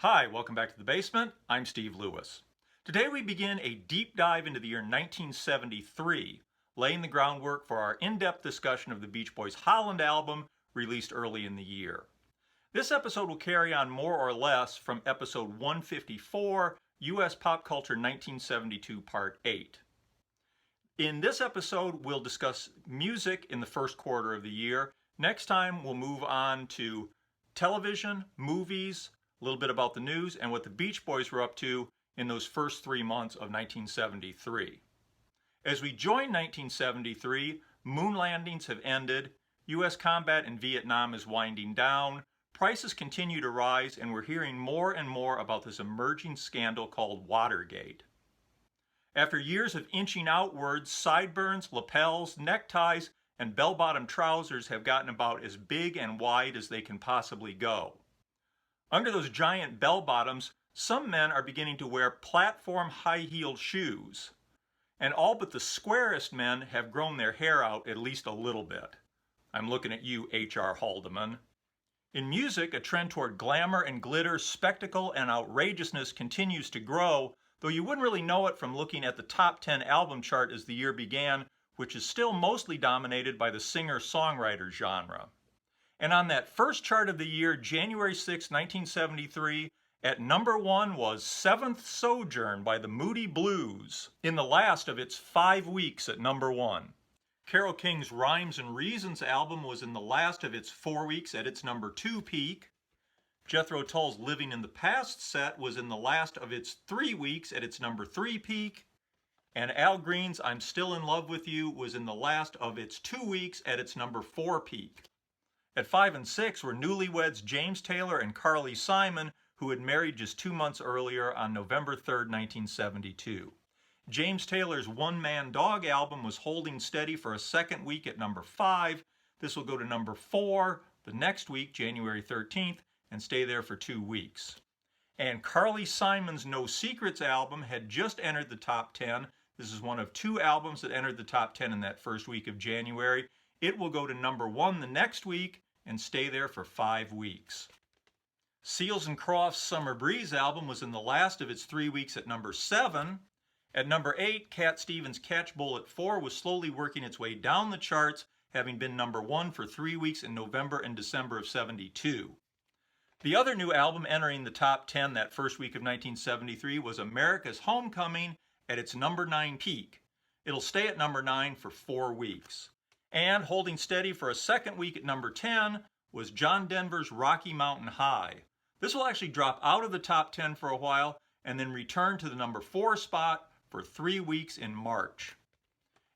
Hi, welcome back to the basement. I'm Steve Lewis. Today we begin a deep dive into the year 1973, laying the groundwork for our in-depth discussion of the Beach Boys' Holland album released early in the year. This episode will carry on more or less from episode 154, U.S. Pop Culture 1972 Part 8. In this episode, we'll discuss music in the first quarter of the year. Next time, we'll move on to television, movies, a little bit about the news, and what the Beach Boys were up to in those first 3 months of 1973. As we join 1973, moon landings have ended, U.S. combat in Vietnam is winding down, prices continue to rise, and we're hearing more and more about this emerging scandal called Watergate. After years of inching outwards, sideburns, lapels, neckties, and bell-bottom trousers have gotten about as big and wide as they can possibly go. Under those giant bell-bottoms, some men are beginning to wear platform high-heeled shoes. And all but the squarest men have grown their hair out at least a little bit. I'm looking at you, H.R. Haldeman. In music, a trend toward glamour and glitter, spectacle, and outrageousness continues to grow, though you wouldn't really know it from looking at the top 10 album chart as the year began, which is still mostly dominated by the singer-songwriter genre. And on that first chart of the year, January 6, 1973, at number 1 was Seventh Sojourn by the Moody Blues, in the last of its 5 weeks at number 1. Carole King's Rhymes and Reasons album was in the last of its 4 weeks at its number 2 peak. Jethro Tull's Living in the Past set was in the last of its 3 weeks at its number 3 peak. And Al Green's I'm Still in Love with You was in the last of its 2 weeks at its number 4 peak. At 5 and 6 were newlyweds James Taylor and Carly Simon, who had married just 2 months earlier on November 3, 1972. James Taylor's One Man Dog album was holding steady for a second week at number 5. This will go to number 4 the next week, January 13th, and stay there for 2 weeks. And Carly Simon's No Secrets album had just entered the top 10. This is one of 2 albums that entered the top 10 in that first week of January. It will go to number 1 the next week and stay there for 5 weeks. Seals and Crofts' Summer Breeze album was in the last of its 3 weeks at number 7. At number 8, Cat Stevens' Catch Bullet 4 was slowly working its way down the charts, having been number 1 for 3 weeks in November and December of 72. The other new album entering the top 10 that first week of 1973 was America's Homecoming at its number 9 peak. It'll stay at number 9 for 4 weeks. And holding steady for a second week at number 10 was John Denver's Rocky Mountain High. This will actually drop out of the top 10 for a while and then return to the number 4 spot for 3 weeks in March.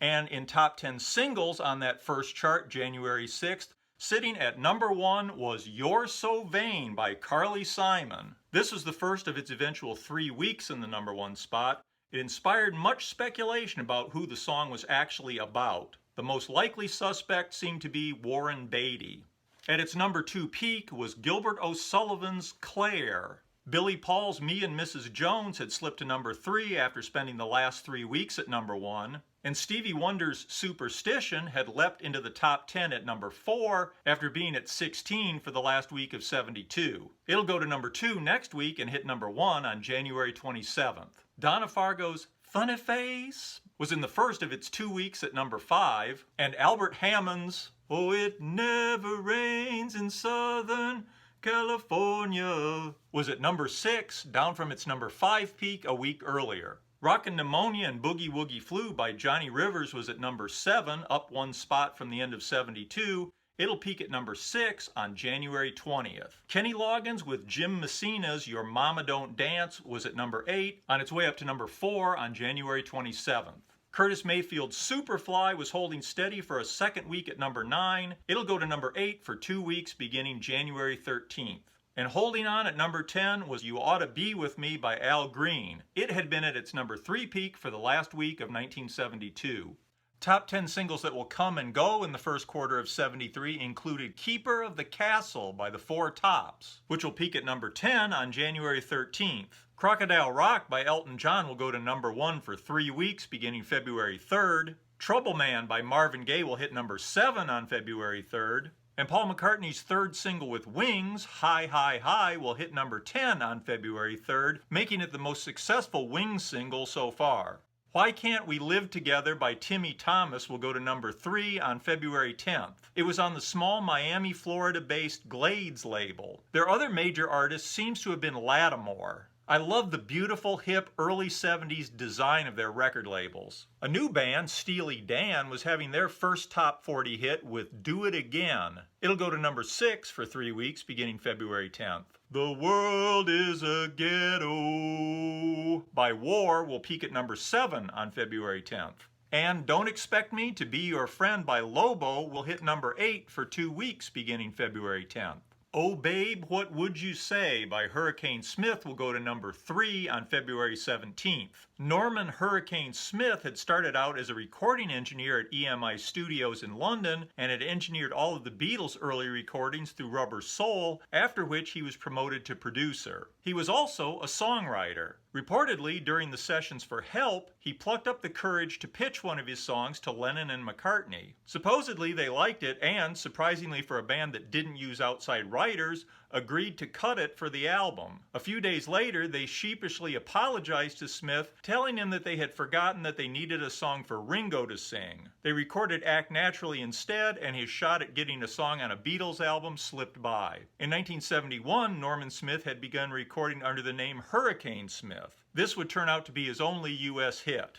And in top 10 singles on that first chart, January 6th, sitting at number 1 was You're So Vain by Carly Simon. This was the first of its eventual 3 weeks in the number 1 spot. It inspired much speculation about who the song was actually about. The most likely suspect seemed to be Warren Beatty. At its number 2 peak was Gilbert O'Sullivan's Claire. Billy Paul's Me and Mrs. Jones had slipped to number 3 after spending the last 3 weeks at number 1. And Stevie Wonder's Superstition had leapt into the top 10 at number 4 after being at 16 for the last week of 72. It'll go to number 2 next week and hit number 1 on January 27th. Donna Fargo's Funny Face was in the first of its 2 weeks at number 5. And Albert Hammond's Oh It Never Rains in Southern California was at number 6, down from its number 5 peak a week earlier. Rockin' Pneumonia and Boogie Woogie Flu by Johnny Rivers was at number 7, up 1 spot from the end of 72. It'll peak at number 6 on January 20th. Kenny Loggins with Jim Messina's Your Mama Don't Dance was at number 8, on its way up to number 4 on January 27th. Curtis Mayfield's Superfly was holding steady for a second week at number 9. It'll go to number 8 for 2 weeks beginning January 13th. And holding on at number 10 was You Oughta Be With Me by Al Green. It had been at its number 3 peak for the last week of 1972. Top 10 singles that will come and go in the first quarter of 73 included Keeper of the Castle by the Four Tops, which will peak at number 10 on January 13th. Crocodile Rock by Elton John will go to number 1 for 3 weeks beginning February 3rd. Trouble Man by Marvin Gaye will hit number 7 on February 3rd. And Paul McCartney's third single with Wings, High, High, High, will hit number 10 on February 3rd, making it the most successful Wings single so far. Why Can't We Live Together by Timmy Thomas will go to number 3 on February 10th. It was on the small Miami, Florida-based Glades label. Their other major artist seems to have been Lattimore. I love the beautiful, hip, early 70s design of their record labels. A new band, Steely Dan, was having their first top 40 hit with Do It Again. It'll go to number 6 for 3 weeks beginning February 10th. The World is a Ghetto by War will peak at number 7 on February 10th. And Don't Expect Me to Be Your Friend by Lobo will hit number 8 for 2 weeks beginning February 10th. Oh Babe, What Would You Say by Hurricane Smith will go to number 3 on February 17th. Norman Hurricane Smith had started out as a recording engineer at EMI Studios in London and had engineered all of the Beatles' early recordings through Rubber Soul, after which he was promoted to producer. He was also a songwriter. Reportedly, during the sessions for Help, he plucked up the courage to pitch one of his songs to Lennon and McCartney. Supposedly they liked it and, surprisingly for a band that didn't use outside writers, agreed to cut it for the album. A few days later, they sheepishly apologized to Smith, telling him that they had forgotten that they needed a song for Ringo to sing. They recorded Act Naturally instead, and his shot at getting a song on a Beatles album slipped by. In 1971, Norman Smith had begun recording under the name Hurricane Smith. This would turn out to be his only U.S. hit.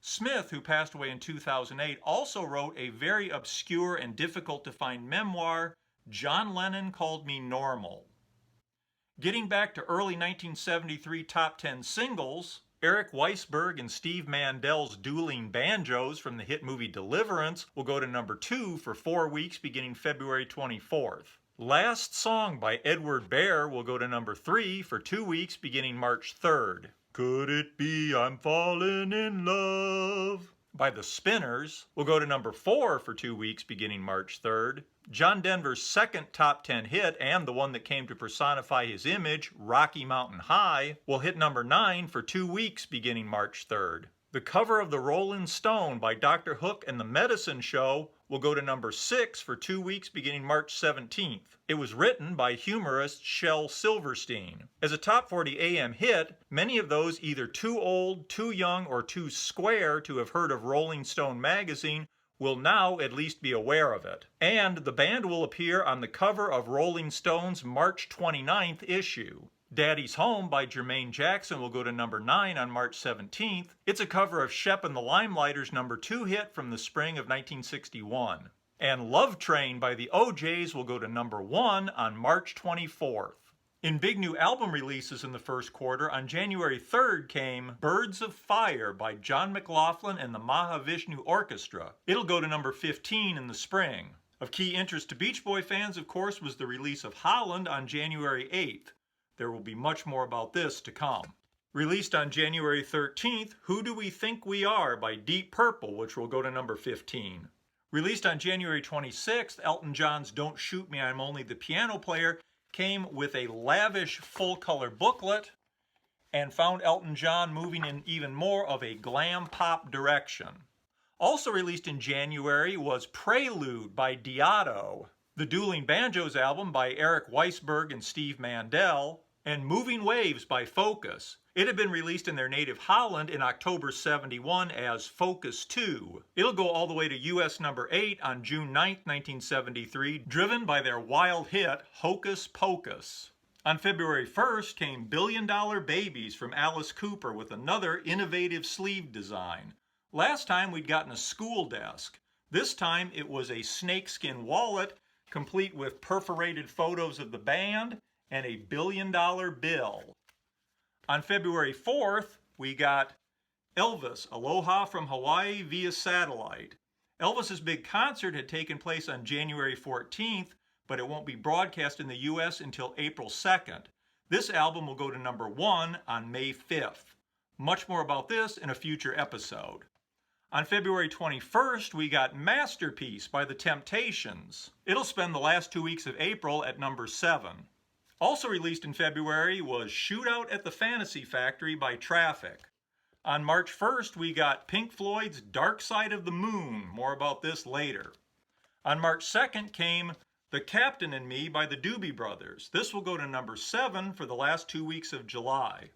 Smith, who passed away in 2008, also wrote a very obscure and difficult to find memoir, John Lennon Called Me Normal. Getting back to early 1973 top 10 singles, Eric Weisberg and Steve Mandel's Dueling Banjos from the hit movie Deliverance will go to number 2 for 4 weeks beginning February 24th. Last Song by Edward Bear will go to number 3 for 2 weeks beginning March 3rd. Could It Be I'm Falling in Love by the Spinners will go to number 4 for 2 weeks beginning March 3rd. John Denver's second top 10 hit, and the one that came to personify his image, Rocky Mountain High, will hit number 9 for 2 weeks beginning March 3rd. The cover of the Rolling Stone by Dr. Hook and the Medicine Show will go to number 6 for 2 weeks beginning March 17th. It was written by humorist Shel Silverstein. As a top 40 AM hit, many of those either too old, too young, or too square to have heard of Rolling Stone magazine will now at least be aware of it. And the band will appear on the cover of Rolling Stone's March 29th issue. Daddy's Home by Jermaine Jackson will go to number 9 on March 17th. It's a cover of Shep and the Limelighters' number 2 hit from the spring of 1961. And Love Train by the OJs will go to number 1 on March 24th. In big new album releases in the first quarter, on January 3rd came Birds of Fire by John McLaughlin and the Mahavishnu Orchestra. It'll go to number 15 in the spring. Of key interest to Beach Boy fans, of course, was the release of Holland on January 8th. There will be much more about this to come. Released on January 13th, Who Do We Think We Are by Deep Purple, which will go to number 15. Released on January 26th, Elton John's Don't Shoot Me, I'm Only the Piano Player came with a lavish full-color booklet and found Elton John moving in even more of a glam pop direction. Also released in January was Prelude by Diado, the Dueling Banjos album by Eric Weisberg and Steve Mandel, and Moving Waves by Focus. It had been released in their native Holland in October '71 as Focus 2. It'll go all the way to US number 8 on June 9, 1973, driven by their wild hit, Hocus Pocus. On February 1st came Billion Dollar Babies from Alice Cooper with another innovative sleeve design. Last time we'd gotten a school desk. This time it was a snakeskin wallet, complete with perforated photos of the band and a billion-dollar bill. On February 4th, we got Elvis, Aloha from Hawaii via satellite. Elvis's big concert had taken place on January 14th, but it won't be broadcast in the US until April 2nd. This album will go to number 1 on May 5th. Much more about this in a future episode. On February 21st, we got Masterpiece by The Temptations. It'll spend the last 2 weeks of April at number 7. Also released in February was Shootout at the Fantasy Factory by Traffic. On March 1st, we got Pink Floyd's Dark Side of the Moon. More about this later. On March 2nd came The Captain and Me by the Doobie Brothers. This will go to number 7 for the last 2 weeks of July.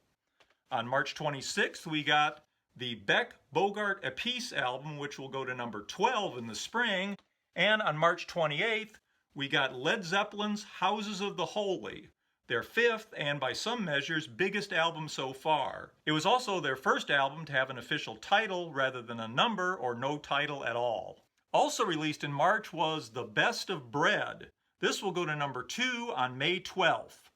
On March 26th, we got the Beck Bogart A Piece album, which will go to number 12 in the spring. And on March 28th, we got Led Zeppelin's Houses of the Holy, their 5th and by some measures biggest album so far. It was also their first album to have an official title rather than a number or no title at all. Also released in March was The Best of Bread. This will go to number 2 on May 12th.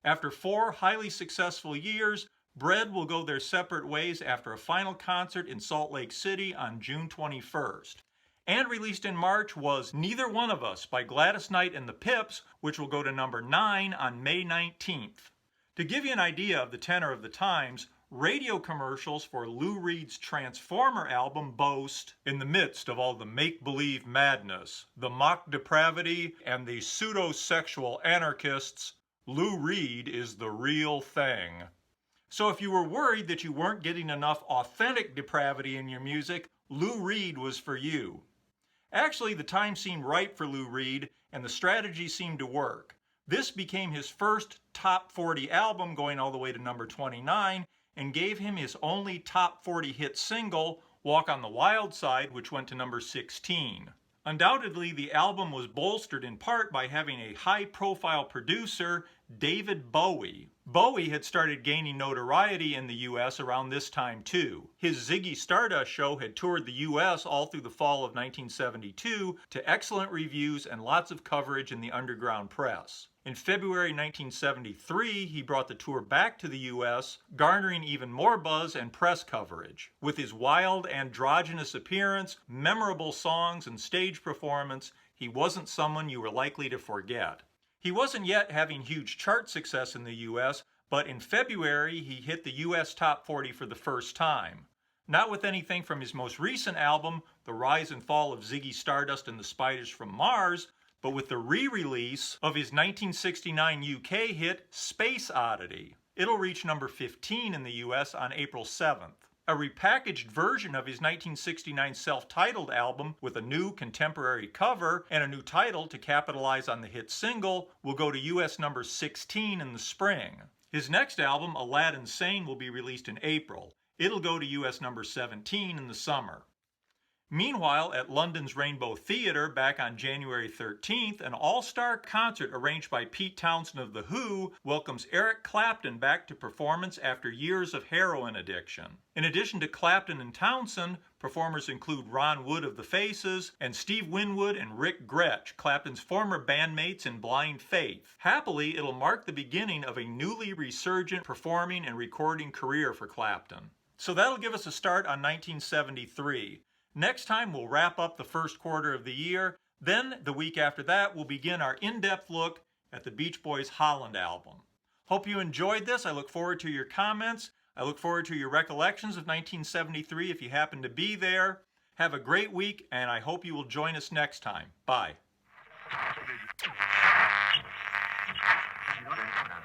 After 4 highly successful years, Bread will go their separate ways after a final concert in Salt Lake City on June 21st. And released in March was Neither One of Us by Gladys Knight and the Pips, which will go to number 9 on May 19th. To give you an idea of the tenor of the times, radio commercials for Lou Reed's Transformer album boast, in the midst of all the make-believe madness, the mock depravity, and the pseudo-sexual anarchists, Lou Reed is the real thing. So if you were worried that you weren't getting enough authentic depravity in your music, Lou Reed was for you. Actually, the time seemed ripe for Lou Reed, and the strategy seemed to work. This became his first top 40 album, going all the way to number 29, and gave him his only top 40 hit single, Walk on the Wild Side, which went to number 16. Undoubtedly, the album was bolstered in part by having a high-profile producer, David Bowie. Bowie had started gaining notoriety in the U.S. around this time too. His Ziggy Stardust show had toured the U.S. all through the fall of 1972 to excellent reviews and lots of coverage in the underground press. In February 1973, he brought the tour back to the U.S., garnering even more buzz and press coverage. With his wild, androgynous appearance, memorable songs, and stage performance, he wasn't someone you were likely to forget. He wasn't yet having huge chart success in the U.S., but in February he hit the U.S. Top 40 for the first time. Not with anything from his most recent album, The Rise and Fall of Ziggy Stardust and the Spiders from Mars, but with the re-release of his 1969 UK hit, Space Oddity. It'll reach number 15 in the US on April 7th. A repackaged version of his 1969 self-titled album with a new contemporary cover and a new title to capitalize on the hit single will go to US number 16 in the spring. His next album, Aladdin Sane, will be released in April. It'll go to US number 17 in the summer. Meanwhile, at London's Rainbow Theatre back on January 13th, an all-star concert arranged by Pete Townshend of The Who welcomes Eric Clapton back to performance after years of heroin addiction. In addition to Clapton and Townshend, performers include Ron Wood of The Faces and Steve Winwood and Rick Gretsch, Clapton's former bandmates in Blind Faith. Happily, it'll mark the beginning of a newly resurgent performing and recording career for Clapton. So that'll give us a start on 1973. Next time we'll wrap up the first quarter of the year. Then the week after that we'll begin our in-depth look at the Beach Boys' Holland album. Hope you enjoyed this. I look forward to your comments. I look forward to your recollections of 1973 if you happen to be there. Have a great week, and I hope you will join us next time. Bye.